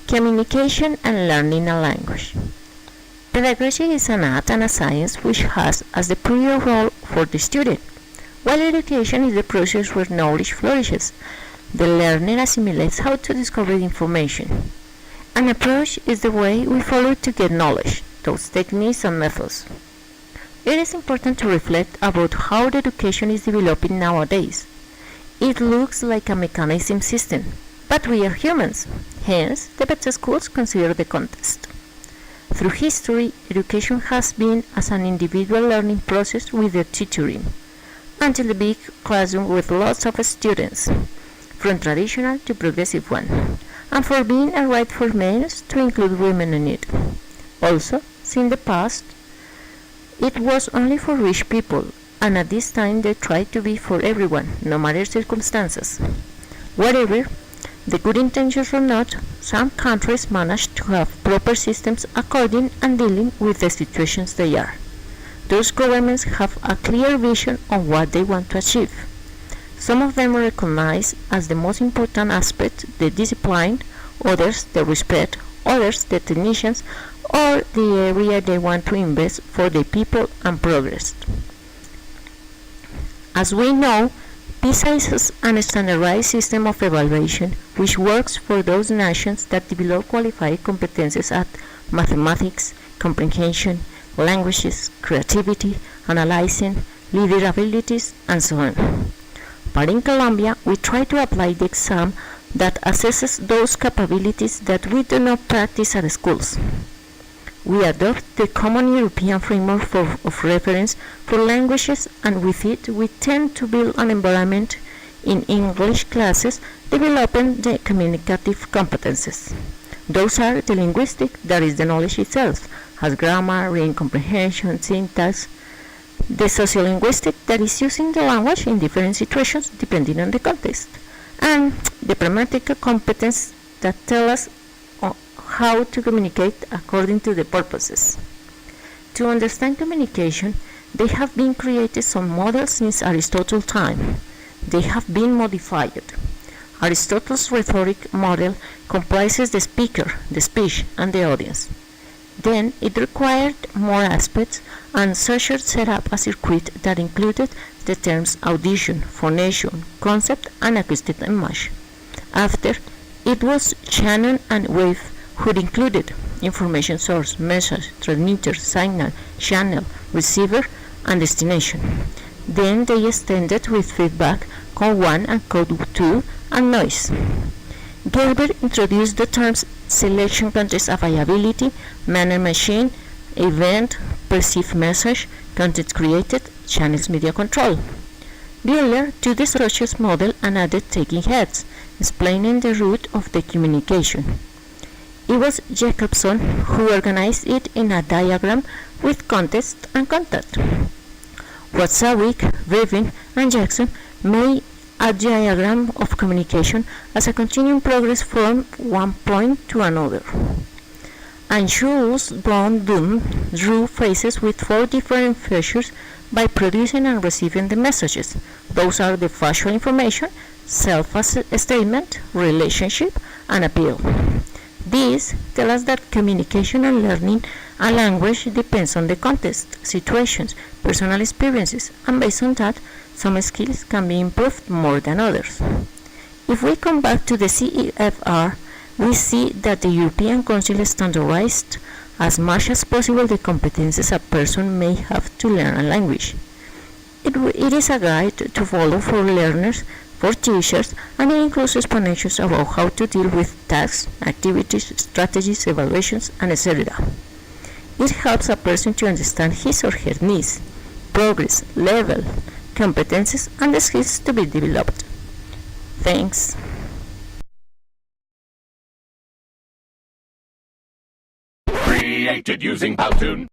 Communication and learning a language. Pedagogy is an art and a science which has as the prior role for the student, while education is the process where knowledge flourishes. The learner assimilates how to discover information. An approach is the way we follow to get knowledge, those techniques and methods. It is important to reflect about how the education is developing nowadays. It looks like a mechanism system, but we are humans, hence the best schools consider the context. Through history, education has been as an individual learning process with the tutoring, until the big classroom with lots of students, from traditional to progressive one, and for being a right for men to include women in it. Also, since the past, it was only for rich people, and at this time they tried to be for everyone, no matter circumstances. Whatever, the good intentions or not, some countries manage to have proper systems according and dealing with the situations they are. Those governments have a clear vision of what they want to achieve. Some of them recognize as the most important aspect the discipline, others the respect, others the technicians, or the area they want to invest for the people and progress. As we know, PISA is a standardized system of evaluation which works for those nations that develop qualified competences at mathematics, comprehension, languages, creativity, analyzing, leader abilities, and so on. But in Colombia, we try to apply the exam that assesses those capabilities that we do not practice at schools. We adopt the Common European Framework of Reference for Languages, and with it we tend to build an environment in English classes developing the communicative competences. Those are the linguistic, that is the knowledge itself, as grammar, reading comprehension, syntax, the sociolinguistic, that is using the language in different situations depending on the context, and the pragmatic competence that tell us how to communicate according to the purposes. To understand communication, there have been created some models since Aristotle's time. They have been modified. Aristotle's rhetoric model comprises the speaker, the speech, and the audience. Then it required more aspects, and Saussure set up a circuit that included the terms audition, phonation, concept, and acoustic image. After, it was Shannon and Wave who included information source, message, transmitter, signal, channel, receiver, and destination. Then they extended with feedback, code 1 and code 2, and noise. Gerber introduced the terms selection context availability, manner machine, event, perceived message, content created, channels media control. Buehler took the structures model and added taking heads, explaining the root of the communication. It was Jacobson who organized it in a diagram with context and content. Watzlawick, Revin, and Jackson made a diagram of communication as a continuing progress from one point to another. And Jules von Thun drew phrases with 4 different features by producing and receiving the messages. Those are the factual information, self-statement, relationship, and appeal. These tell us that communication and learning a language depends on the context, situations, personal experiences, and based on that, some skills can be improved more than others. If we come back to the CEFR, we see that the European Council standardized as much as possible the competences a person may have to learn a language. It is a guide to follow for learners, for teachers, and it includes explanations about how to deal with tasks, activities, strategies, evaluations, and etc. It helps a person to understand his or her needs, progress, level, competences, and the skills to be developed. Thanks. Created using Powtoon.